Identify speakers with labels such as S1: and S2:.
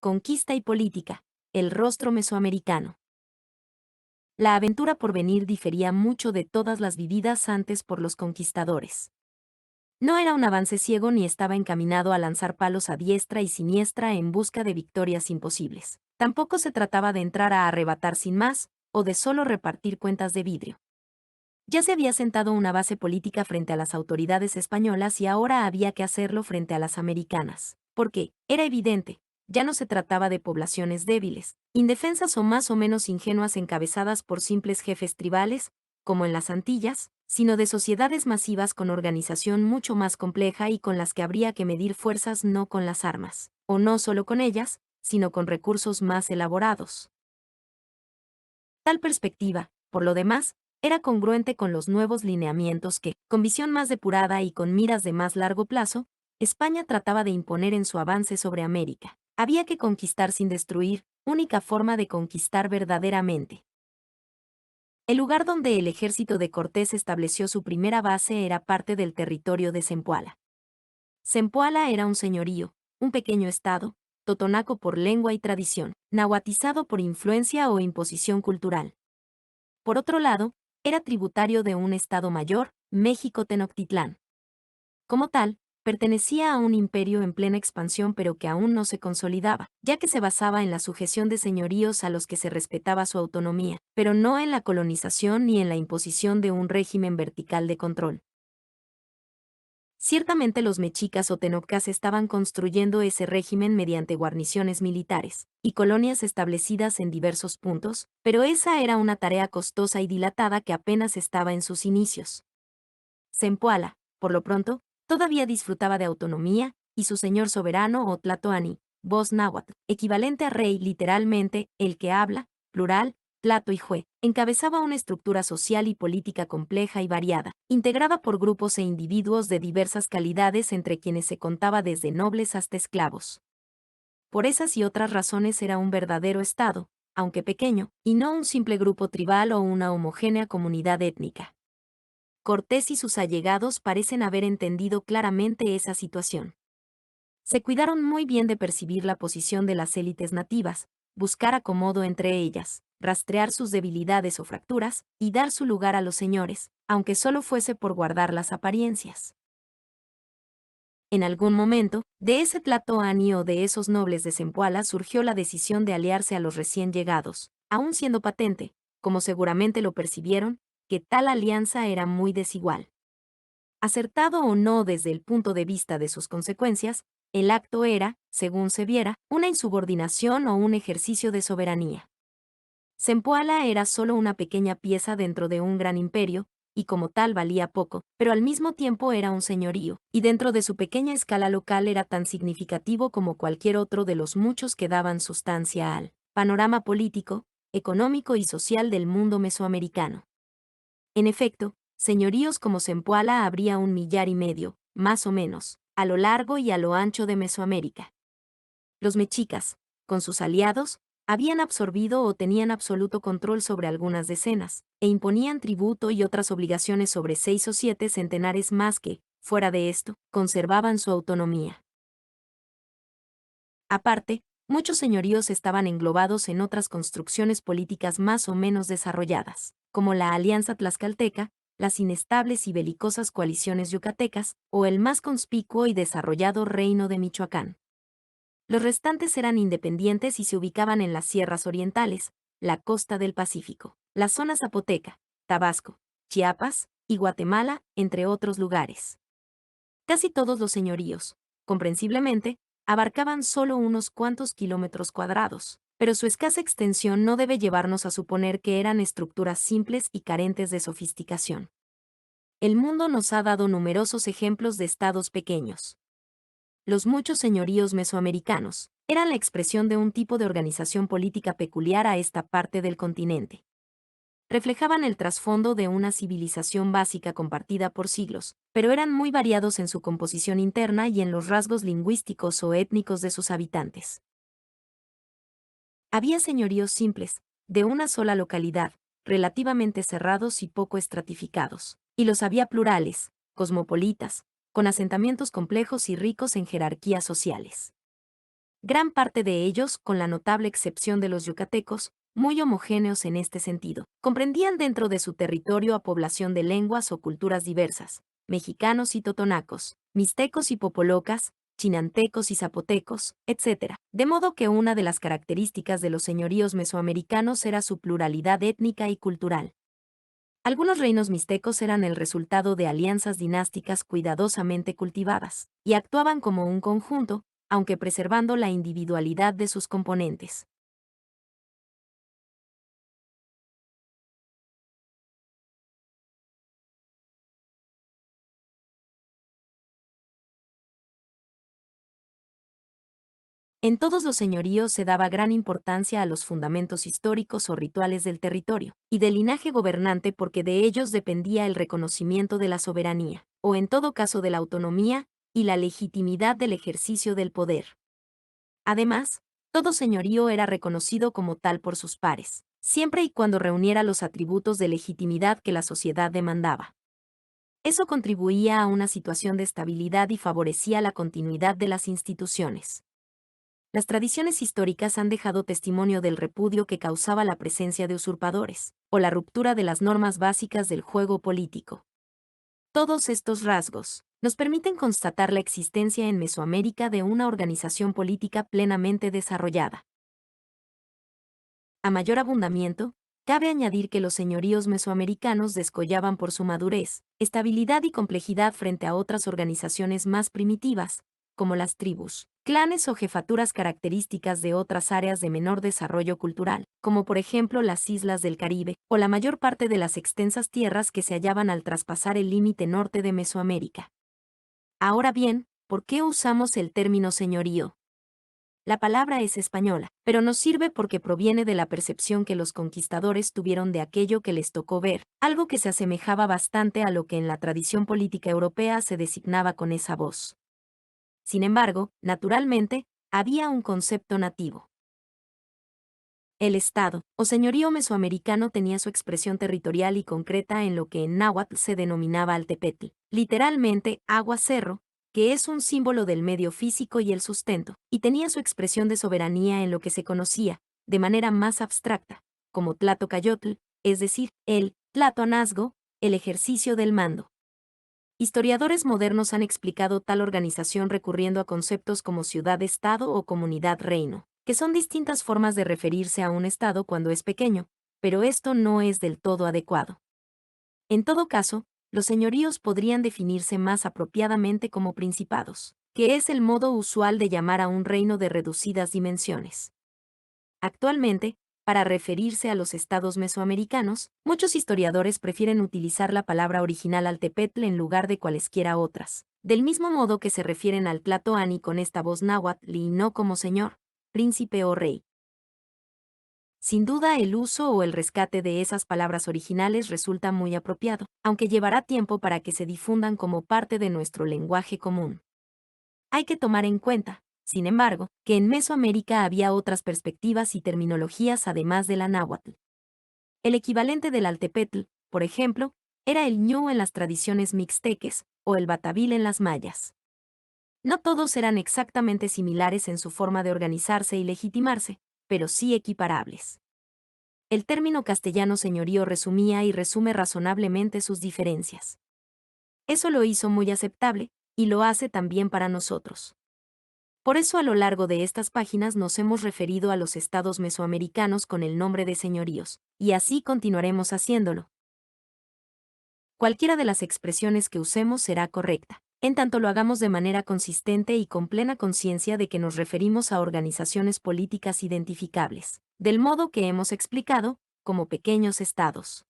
S1: Conquista y política, el rostro mesoamericano. La aventura por venir difería mucho de todas las vividas antes por los conquistadores. No era un avance ciego ni estaba encaminado a lanzar palos a diestra y siniestra en busca de victorias imposibles. Tampoco se trataba de entrar a arrebatar sin más, o de solo repartir cuentas de vidrio. Ya se había sentado una base política frente a las autoridades españolas y ahora había que hacerlo frente a las americanas. Porque, era evidente, ya no se trataba de poblaciones débiles, indefensas o más o menos ingenuas encabezadas por simples jefes tribales, como en las Antillas, sino de sociedades masivas con organización mucho más compleja y con las que habría que medir fuerzas no con las armas, o no solo con ellas, sino con recursos más elaborados. Tal perspectiva, por lo demás, era congruente con los nuevos lineamientos que, con visión más depurada y con miras de más largo plazo, España trataba de imponer en su avance sobre América. Había que conquistar sin destruir, única forma de conquistar verdaderamente. El lugar donde el ejército de Cortés estableció su primera base era parte del territorio de Zempoala. Zempoala era un señorío, un pequeño estado, totonaco por lengua y tradición, nahuatizado por influencia o imposición cultural. Por otro lado, era tributario de un estado mayor, México Tenochtitlán. Como tal, pertenecía a un imperio en plena expansión pero que aún no se consolidaba, ya que se basaba en la sujeción de señoríos a los que se respetaba su autonomía, pero no en la colonización ni en la imposición de un régimen vertical de control. Ciertamente los mexicas o tenocas estaban construyendo ese régimen mediante guarniciones militares y colonias establecidas en diversos puntos, pero esa era una tarea costosa y dilatada que apenas estaba en sus inicios. Zempoala, por lo pronto, todavía disfrutaba de autonomía, y su señor soberano o tlatoani, voz náhuatl, equivalente a rey literalmente, el que habla, plural, Tlato y Jue, encabezaba una estructura social y política compleja y variada, integrada por grupos e individuos de diversas calidades entre quienes se contaba desde nobles hasta esclavos. Por esas y otras razones era un verdadero Estado, aunque pequeño, y no un simple grupo tribal o una homogénea comunidad étnica. Cortés y sus allegados parecen haber entendido claramente esa situación. Se cuidaron muy bien de percibir la posición de las élites nativas, buscar acomodo entre ellas, rastrear sus debilidades o fracturas, y dar su lugar a los señores, aunque solo fuese por guardar las apariencias. En algún momento, de ese tlatoani o de esos nobles de Zempoala surgió la decisión de aliarse a los recién llegados, aun siendo patente, como seguramente lo percibieron, que tal alianza era muy desigual. Acertado o no desde el punto de vista de sus consecuencias, el acto era, según se viera, una insubordinación o un ejercicio de soberanía. Zempoala era solo una pequeña pieza dentro de un gran imperio, y como tal valía poco, pero al mismo tiempo era un señorío, y dentro de su pequeña escala local era tan significativo como cualquier otro de los muchos que daban sustancia al panorama político, económico y social del mundo mesoamericano. En efecto, señoríos como Zempoala habría 1,5 millar, más o menos, a lo largo y a lo ancho de Mesoamérica. Los mexicas, con sus aliados, habían absorbido o tenían absoluto control sobre algunas decenas, e imponían tributo y otras obligaciones sobre 6 o 7 centenares más que, fuera de esto, conservaban su autonomía. Aparte, muchos señoríos estaban englobados en otras construcciones políticas más o menos desarrolladas, como la Alianza Tlaxcalteca, las inestables y belicosas coaliciones yucatecas, o el más conspicuo y desarrollado Reino de Michoacán. Los restantes eran independientes y se ubicaban en las sierras orientales, la costa del Pacífico, la zona zapoteca, Tabasco, Chiapas y Guatemala, entre otros lugares. Casi todos los señoríos, comprensiblemente, abarcaban solo unos cuantos kilómetros cuadrados, pero su escasa extensión no debe llevarnos a suponer que eran estructuras simples y carentes de sofisticación. El mundo nos ha dado numerosos ejemplos de estados pequeños. Los muchos señoríos mesoamericanos eran la expresión de un tipo de organización política peculiar a esta parte del continente. Reflejaban el trasfondo de una civilización básica compartida por siglos, pero eran muy variados en su composición interna y en los rasgos lingüísticos o étnicos de sus habitantes. Había señoríos simples, de una sola localidad, relativamente cerrados y poco estratificados, y los había plurales, cosmopolitas, con asentamientos complejos y ricos en jerarquías sociales. Gran parte de ellos, con la notable excepción de los yucatecos, muy homogéneos en este sentido, comprendían dentro de su territorio a población de lenguas o culturas diversas, mexicanos y totonacos, mixtecos y popolocas, chinantecos y zapotecos, etc. De modo que una de las características de los señoríos mesoamericanos era su pluralidad étnica y cultural. Algunos reinos mixtecos eran el resultado de alianzas dinásticas cuidadosamente cultivadas, y actuaban como un conjunto, aunque preservando la individualidad de sus componentes. En todos los señoríos se daba gran importancia a los fundamentos históricos o rituales del territorio, y del linaje gobernante porque de ellos dependía el reconocimiento de la soberanía, o en todo caso de la autonomía, y la legitimidad del ejercicio del poder. Además, todo señorío era reconocido como tal por sus pares, siempre y cuando reuniera los atributos de legitimidad que la sociedad demandaba. Eso contribuía a una situación de estabilidad y favorecía la continuidad de las instituciones. Las tradiciones históricas han dejado testimonio del repudio que causaba la presencia de usurpadores, o la ruptura de las normas básicas del juego político. Todos estos rasgos nos permiten constatar la existencia en Mesoamérica de una organización política plenamente desarrollada. A mayor abundamiento, cabe añadir que los señoríos mesoamericanos descollaban por su madurez, estabilidad y complejidad frente a otras organizaciones más primitivas, como las tribus, clanes o jefaturas características de otras áreas de menor desarrollo cultural, como por ejemplo las islas del Caribe, o la mayor parte de las extensas tierras que se hallaban al traspasar el límite norte de Mesoamérica. Ahora bien, ¿por qué usamos el término señorío? La palabra es española, pero nos sirve porque proviene de la percepción que los conquistadores tuvieron de aquello que les tocó ver, algo que se asemejaba bastante a lo que en la tradición política europea se designaba con esa voz. Sin embargo, naturalmente, había un concepto nativo. El Estado, o señorío mesoamericano, tenía su expresión territorial y concreta en lo que en náhuatl se denominaba altepetl, literalmente agua-cerro, que es un símbolo del medio físico y el sustento, y tenía su expresión de soberanía en lo que se conocía, de manera más abstracta, como tlatocayotl, es decir, el tlatoanazgo, el ejercicio del mando. Historiadores modernos han explicado tal organización recurriendo a conceptos como ciudad-estado o comunidad-reino, que son distintas formas de referirse a un estado cuando es pequeño, pero esto no es del todo adecuado. En todo caso, los señoríos podrían definirse más apropiadamente como principados, que es el modo usual de llamar a un reino de reducidas dimensiones. Actualmente, para referirse a los estados mesoamericanos, muchos historiadores prefieren utilizar la palabra original altepetl en lugar de cualesquiera otras, del mismo modo que se refieren al tlatoani con esta voz náhuatl y no como señor, príncipe o rey. Sin duda, el uso o el rescate de esas palabras originales resulta muy apropiado, aunque llevará tiempo para que se difundan como parte de nuestro lenguaje común. Hay que tomar en cuenta, sin embargo, que en Mesoamérica había otras perspectivas y terminologías además de la náhuatl. El equivalente del altepetl, por ejemplo, era el ñu en las tradiciones mixteques, o el batabil en las mayas. No todos eran exactamente similares en su forma de organizarse y legitimarse, pero sí equiparables. El término castellano señorío resumía y resume razonablemente sus diferencias. Eso lo hizo muy aceptable, y lo hace también para nosotros. Por eso a lo largo de estas páginas nos hemos referido a los estados mesoamericanos con el nombre de señoríos, y así continuaremos haciéndolo. Cualquiera de las expresiones que usemos será correcta, en tanto lo hagamos de manera consistente y con plena conciencia de que nos referimos a organizaciones políticas identificables, del modo que hemos explicado, como pequeños estados.